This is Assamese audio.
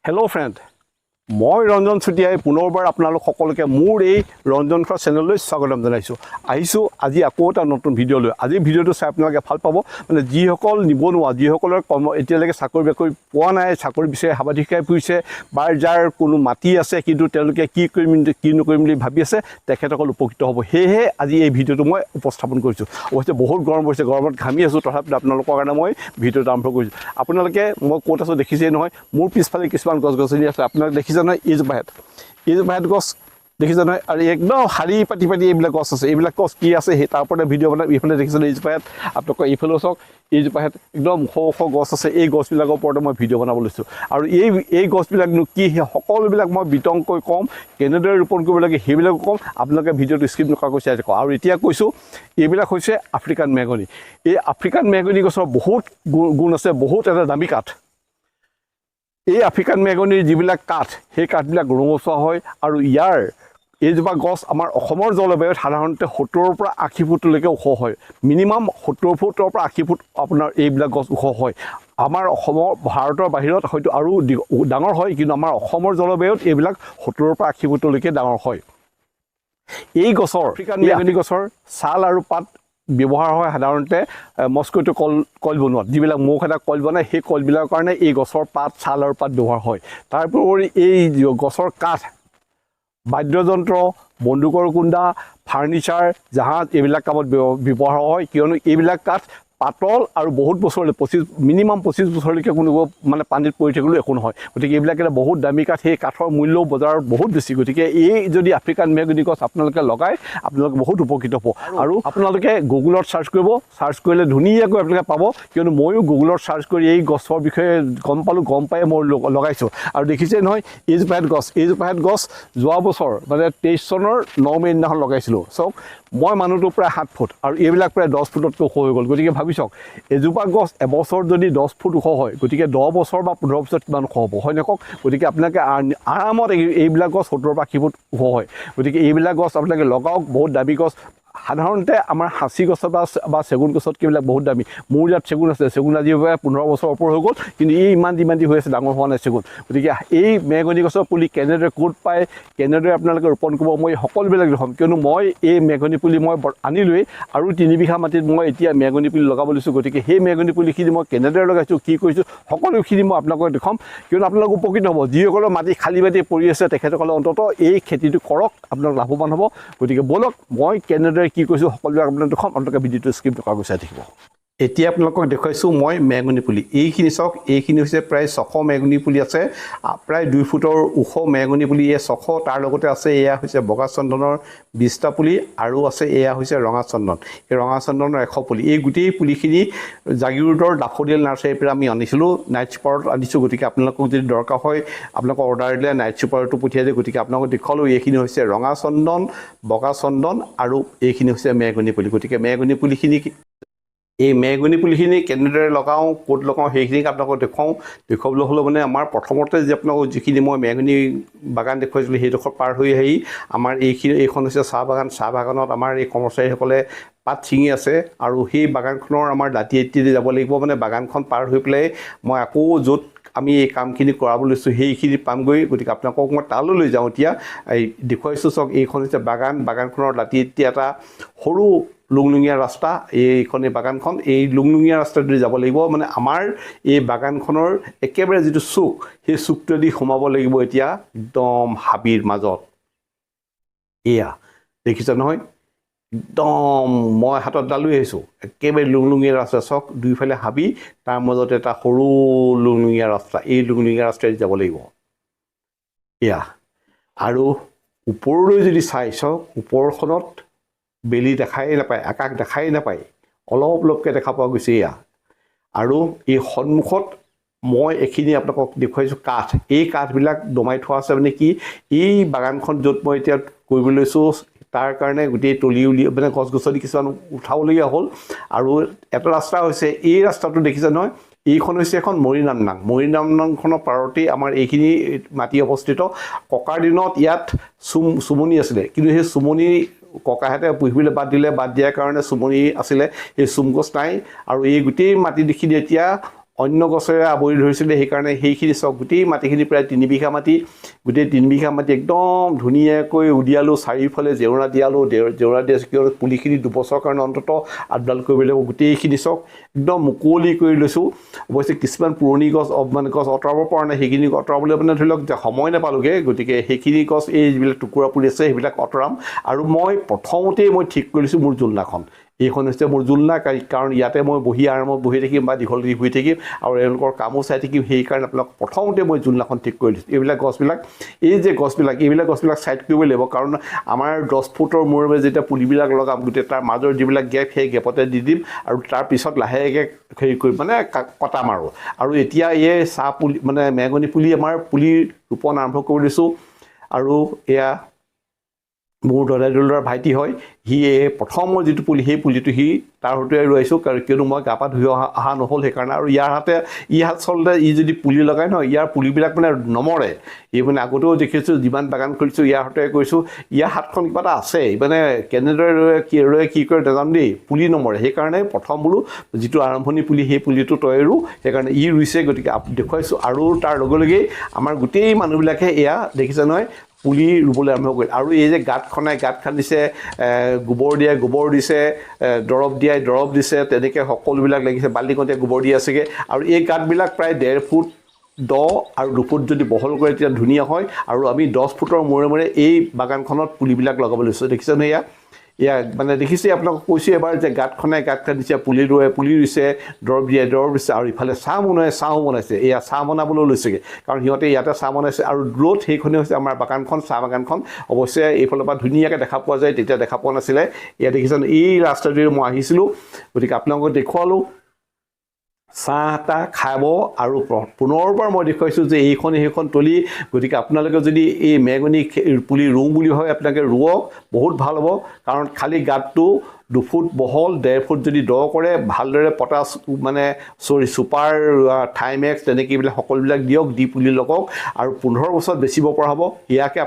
হেল্ল' ফ্ৰেণ্ড, মই ৰঞ্জন চুতীয়াই পুনৰবাৰ আপোনালোক সকলোকে মোৰ এই ৰঞ্জন খোৱা চেনেললৈ স্বাগতম জনাইছোঁ। আজি আকৌ এটা নতুন ভিডিঅ' লৈ। আজি ভিডিঅ'টো চাই আপোনালোকে ভাল পাব। মানে যিসকল নিবনুৱা, যিসকলৰ এতিয়ালৈকে চাকৰি বাকৰি পোৱা নাই, চাকৰি বিচাৰি হাবাথি খাই ফুৰিছে, বা যাৰ কোনো মাটি আছে কিন্তু তেওঁলোকে কি কৰিম কি নকৰিম বুলি ভাবি আছে, তেখেতসকল উপকৃত হ'ব। সেয়েহে আজি এই ভিডিঅ'টো মই উপস্থাপন কৰিছোঁ। অৱশ্যে বহুত গৰম পৰিছে, গৰমত ঘামি আছোঁ, তথাপিতো আপোনালোকৰ কাৰণে মই ভিডিঅ'টো আৰম্ভ কৰিছোঁ। আপোনালোকে মই ক'ত আছোঁ দেখিছেই নহয়, মোৰ পিছফালে কিছুমান গছ গছনি আছে। আপোনালোকে দেখিছে নহয়, এইজোপা হেঁত গছ দেখিছে নহয়, আৰু একদম শাৰী পাতি এইবিলাক গছ আছে। এইবিলাক গছ কি আছে সেই তাৰ ওপৰতে ভিডিঅ' বনাই। এইফালে দেখিছে এইজোপা হেঁত, আপোনালোকৰ এইফালেও চাওক, এইজোপা হেঁত একদম ওখ ওখ গছ আছে। এই গছবিলাকৰ ওপৰতে মই ভিডিঅ' বনাব লৈছোঁ। আৰু এই গছবিলাকনো কি, সেই সকলোবিলাক মই বিতংকৈ ক'ম, কেনেদৰে ৰোপণ কৰিব লাগে সেইবিলাকো ক'ম। আপোনালোকে ভিডিঅ'টো স্কিপ নকৰাকৈ চাই থাকক। আৰু এতিয়া কৈছোঁ, এইবিলাক হৈছে আফ্ৰিকান মেহগনি। এই আফ্ৰিকান মেহগনি গছৰ বহুত গুণ আছে, বহুত এটা দামী কাঠ। এই আফ্ৰিকান মেহগনিৰ যিবিলাক কাঠ, সেই কাঠবিলাক ৰঙচুৱা হয়। আৰু এইজোপা গছ আমাৰ অসমৰ জলবায়ুত সাধাৰণতে 70ৰ পৰা 80 ফুটলৈকে ওখ হয়। মিনিমাম 70 ফুটৰ পৰা 80 ফুট আপোনাৰ এইবিলাক গছ ওখ হয়। আমাৰ ভাৰতৰ বাহিৰত হয়তো আৰু ডাঙৰ হয়, কিন্তু আমাৰ অসমৰ জলবায়ুত এইবিলাক 70ৰ পৰা 80 ফুটলৈকে ডাঙৰ হয়। এই গছৰ আফ্ৰিকান মেহগনি গছৰ ছাল আৰু পাত ব্যৱহাৰ হয় সাধাৰণতে মস্কিটো কইল বনোৱাত। যিবিলাক মহ খেদা কইল বনায়, সেই কইলবিলাকৰ কাৰণে এই গছৰ পাত, ছাল আৰু পাত ব্যৱহাৰ হয়। তাৰোপৰি এই গছৰ কাঠ বাদ্যযন্ত্ৰ, বন্দুকৰ কুন্দা, ফাৰ্নিচাৰ, জাহাজ এইবিলাক কামত ব্যৱহাৰ হয়। কিয়নো এইবিলাক কাঠ পাতল আৰু বহুত বছৰলৈ মিনিমাম 25 বছৰলৈকে কোনো মানে পানীত পৰি থাকিলেও একো নহয়। গতিকে এইবিলাক এটা বহুত দামী কাঠ। সেই কাঠৰ মূল্যও বজাৰত বহুত বেছি। গতিকে এই যদি আফ্ৰিকান মেহগনি গছ আপোনালোকে লগায়, আপোনালোকে বহুত উপকৃত হ'ব। আৰু আপোনালোকে গুগলত চাৰ্চ কৰিব, চাৰ্চ কৰিলে ধুনীয়াকৈ আপোনালোকে পাব। কিয়নো ময়ো গুগলত চাৰ্চ কৰি এই গছৰ বিষয়ে গম পাই মই লগাইছোঁ। আৰু দেখিছে নহয়, এইজোপা হেঁত গছ যোৱা বছৰ মানে 23 চনৰ 9 মে' দিনাখন লগাইছিলোঁ। চাওক, মই মানুহটো প্ৰায় 7 ফুট আৰু এইবিলাক প্ৰায় 10 ফুটতকৈ ওখ হৈ গ'ল। গতিকে ভাবি চাওক, এজোপা গছ এবছৰত যদি 10 ফুট ওখ হয়, গতিকে 10 বছৰ বা 15 বছৰত কিমান ওখ হ'ব, হয় নকওক? গতিকে আপোনালোকে আৰামত এইবিলাক গছ 70 পৰা 80 ফুট ওখ হয়। গতিকে এইবিলাক গছ আপোনালোকে লগাওক, বহুত দামী গছ। সাধাৰণতে আমাৰ সাঁচি গছত বা চেগুন গছতকৈ এইবিলাক বহুত দামী। মোৰ ইয়াত চেগুন আছে, চেগুন আজি 15 বছৰ ওপৰ হৈ গ'ল, কিন্তু এই ইমান হৈ আছে, ডাঙৰ হোৱা নাই চেগুন। গতিকে এই মেহগনি গছৰ পুলি কেনেদৰে ক'ত পায়, কেনেদৰে আপোনালোকে ৰোপণ কৰিব, মই সকলোবিলাক দেখুৱাম। কিয়নো মই এই মেহগনি পুলি মই আনিলোৱেই, আৰু 3 বিঘা মাটিত মই এতিয়া মেহগনি পুলি লগাব লৈছোঁ। গতিকে সেই মেহগনি পুলিখিনি মই কেনেদৰে লগাইছোঁ, কি কৰিছোঁ, সকলোখিনি মই আপোনালোকক দেখুৱাম। কিয়নো আপোনালোক উপকৃত হ'ব। যিসকলৰ মাটি খালী পৰি আছে, তেখেতসকলে অন্ততঃ এই খেতিটো কৰক, আপোনালোক লাভৱান হ'ব। গতিকে ব'লক, মই কেনেদৰে কি কৰিছোঁ সকলোবিলাক আপোনালোকক দেখুৱাম। আপোনালোকে ভিডিঅ'টো স্কিপ নকৰাকৈ চাই থাকিব। এতিয়া আপোনালোকক দেখুৱাইছোঁ মই মেহগনি পুলি। এইখিনি চাওক, এইখিনি হৈছে প্ৰায় 600 মেহগনি পুলি আছে। প্ৰায় 2 ফুটৰ ওখ মেহগনি পুলি এই 600। তাৰ লগতে আছে এয়া হৈছে বগা চন্দনৰ 20টা পুলি, আৰু আছে এয়া হৈছে ৰঙা চন্দন। এই ৰঙা চন্দনৰ 100 পুলি। এই গোটেই পুলিখিনি জাগিৰোডৰ দাফোডিল নাৰ্চাৰীৰ পৰা আমি আনিছিলোঁ, নাইট ছুপাৰত আনিছোঁ। গতিকে আপোনালোকক যদি দৰকাৰ হয়, আপোনালোকক অৰ্ডাৰ দিলে নাইট ছুপাৰটো পঠিয়াই দিয়ে। গতিকে আপোনালোকক দেখুৱালোঁ, এইখিনি হৈছে ৰঙা চন্দন, বগা চন্দন, আৰু এইখিনি হৈছে মেহগনি পুলি। গতিকে এই মেহগনি পুলিখিনি কেনেদৰে লগাওঁ, ক'ত লগাওঁ, সেইখিনিক আপোনালোকক দেখুৱাবলৈ হ'লে মানে আমাৰ প্ৰথমতে আপোনালোকক যিখিনি মই মেহগনি বাগান দেখুৱাইছিলোঁ, সেইডোখৰ পাৰ হৈ আহি আমাৰ এইখন হৈছে চাহ বাগান। চাহ বাগানত আমাৰ এই কৰ্মচাৰীসকলে পাত ছিঙি আছে, আৰু সেই বাগানখনৰ আমাৰ দাঁতি যাব লাগিব। মানে বাগানখন পাৰ হৈ পেলাই মই আকৌ য'ত আমি এই কামখিনি কৰাব লৈছোঁ সেইখিনি পামগৈ। গতিকে আপোনালোকক মই তালৈ লৈ যাওঁ। এতিয়া এই দেখুৱাইছোঁ চাওক, এইখন হৈছে বাগানখনৰ দাঁতি এটা সৰু লুংলুঙীয়া ৰাস্তা। এইখনেই বাগানখন। এই লুংলুঙীয়া ৰাস্তাটোদি যাব লাগিব। মানে আমাৰ এই বাগানখনৰ একেবাৰে যিটো চুক, সেই চুকটোৱেদি সোমাব লাগিব এতিয়া একদম হাবিৰ মাজত। এয়া দেখিছে নহয়, একদম মই হাতত ডালৈ আহিছোঁ, একেবাৰে লুংলুঙীয়া ৰাস্তা। চাওক, দুইফালে হাবি, তাৰ মাজতে এটা সৰু লুংলুঙীয়া ৰাস্তা। এই লুংলুঙীয়া ৰাস্তাদি যাব লাগিব। এয়া, আৰু ওপৰলৈ যদি চাওক, ওপৰখনত বেলি দেখাই নাপায়, আকাশ দেখাই নাপায়, অলপকৈ দেখা পোৱা গৈছে। এয়া, আৰু এই সন্মুখত মই এইখিনি আপোনালোকক দেখুৱাইছোঁ কাঠ। এই কাঠবিলাক দমাই থোৱা আছে। মানে কি, এই বাগানখন য'ত মই এতিয়া কৰিব লৈছোঁ, তাৰ কাৰণে গোটেই তলি মানে গছ গছনি কিছুমান উঠাবলগীয়া হ'ল। আৰু এটা ৰাস্তা হৈছে, এই ৰাস্তাটো দেখিছে নহয়, এইখন হৈছে এখন মৰিনামনাংখনৰ পাৰতেই আমাৰ এইখিনি মাটি অৱস্থিত। ককাৰ দিনত ইয়াত চুমনি আছিলে, কিন্তু সেই চুমনি ককাহঁতে পুহিবলৈ বাদ দিয়াৰ কাৰণে চুমনি আছিলে, সেই চুমগছ নাই। আৰু এই গোটেই মাটিখিনি এতিয়া অন্য গছেৰে আৱৰি ধৰিছিলে সেইকাৰণে সেইখিনি চাওক গোটেই মাটিখিনি প্ৰায় 3 বিঘা মাটি গোটেই 3 বিঘা মাটি একদম ধুনীয়াকৈ উদিয়ালোঁ চাৰিওফালে জেওৰা দিয়ালোঁ জেওৰা দিয়া কিয় পুলিখিনি 2 বছৰৰ কাৰণে অন্তত আপডাল কৰিব লাগিব গোটেইখিনি চাওক একদম মুকলি কৰি লৈছোঁ অৱশ্যে কিছুমান পুৰণি গছ মানে গছ অঁতৰাব পৰা নাই সেইখিনি অঁতৰাবলৈ মানে ধৰি লওক সময় নাপালোগৈ গতিকে সেইখিনি গছ এই যিবিলাক টুকুৰা পুলি আছে সেইবিলাক অঁতৰাম আৰু মই প্ৰথমতেই মই ঠিক কৰি লৈছোঁ মোৰ জোলনাখন এইখন হৈছে মোৰ জোলনা কাৰণ ইয়াতে মই বহি আৰামত বহি থাকিম বা দীঘল শুই থাকিম আৰু এওঁলোকৰ কামো চাই থাকিম সেইকাৰণে আপোনাক প্ৰথমতে মই জোলনাখন ঠিক কৰি দিছোঁ এইবিলাক গছবিলাক এইবিলাক গছবিলাক ছাইড কৰিব লাগিব কাৰণ আমাৰ 10 ফুটৰ মূৰে যেতিয়া পুলিবিলাক লগাম গোটেই তাৰ মাজৰ যিবিলাক গেপ সেই গেপতে দি দিম আৰু তাৰ পিছত লাহেকৈ হেৰি কৰি মানে কটা মাৰোঁ আৰু এতিয়া এই চাহ পুলি মানে মেগনি পুলি আমাৰ পুলি ৰোপণ আৰম্ভ কৰি দিছোঁ আৰু এয়া মোৰ দদাইদুলৰ ভাইটি হয় সি প্ৰথমৰ যিটো পুলি সেই পুলিটো সি তাৰ হতুৱাই ৰুৱাইছোঁ কিয়নো মই গা পা ধুই অহা নহ'ল সেইকাৰণে আৰু ইয়াৰ হাতে আচলতে যদি পুলি লগাই নহয় ইয়াৰ পুলিবিলাক মানে নমৰে মানে আগতেও দেখিছোঁ যিমান বাগান কৰিছোঁ ইয়াৰ হতুৱাই কৰিছোঁ ইয়াৰ হাতখন কিবা এটা আছে মানে কেনেদৰে ৰয় কি কৰে নাজানো দেই পুলি নমৰে সেইকাৰণে প্ৰথম বোলো যিটো আৰম্ভণি পুলি সেই পুলিটো তই ৰু সেইকাৰণে ৰুইছে গতিকে দেখুৱাইছোঁ আৰু তাৰ লগে লগেই আমাৰ গোটেই মানুহবিলাকে এয়া দেখিছে নহয় পুলি ৰুবলৈ আৰম্ভ কৰিলে আৰু এই যে গাঁত খান্দিছে গোবৰ দিছে দৰৱ দিছে তেনেকৈ সকলোবিলাক লাগিছে বাল্টিঙতে গোবৰ দি আছেগৈ আৰু এই গাঁতবিলাক প্ৰায় 1.5 ফুট দ আৰু 2 ফুট যদি বহল কৰে তেতিয়া ধুনীয়া হয় আৰু আমি 10 ফুটৰ মূৰে এই বাগানখনত পুলিবিলাক লগাব লৈছোঁ দেখিছেনে এয়া মানে দেখিছে আপোনালোকক কৈছোঁ এবাৰ যে গাঁত খান্দিছে পুলি ৰুইছে দৰৱ দিছে আৰু ইফালে চাহ বনাইছে এয়া চাহ বনাবলৈ লৈছেগৈ কাৰণ সিহঁতে ইয়াতে চাহ বনাইছে আৰু দূৰত সেইখনেই হৈছে আমাৰ বাগানখন চাহ বাগানখন অৱশ্যে এইফালৰ পৰা ধুনীয়াকৈ দেখা পোৱা যায় তেতিয়া দেখা পোৱা নাছিলে এয়া দেখিছেনে এই ৰাস্তাটোৰে মই আহিছিলোঁ গতিকে আপোনালোকক দেখুৱালোঁ চাহ তাহ খাব আৰু পুনৰবাৰ মই দেখুৱাইছোঁ যে সেইখন তলি গতিকে আপোনালোকে যদি এই মেগনি পুলি ৰুওঁ বুলি হয় আপোনালোকে ৰুৱক বহুত ভাল হ'ব কাৰণ খালী গাঁতটো 2 ফুট বহল 1.5 ফুট যদি দ কৰে ভালদৰে পটাছ মানে ছুপাৰ থাইমেক্স তেনেকৈ এইবিলাক সকলোবিলাক দিয়ক দি পুলি লগাওক আৰু 15 বছৰত বেচিব পৰা হ'ব ইয়াকে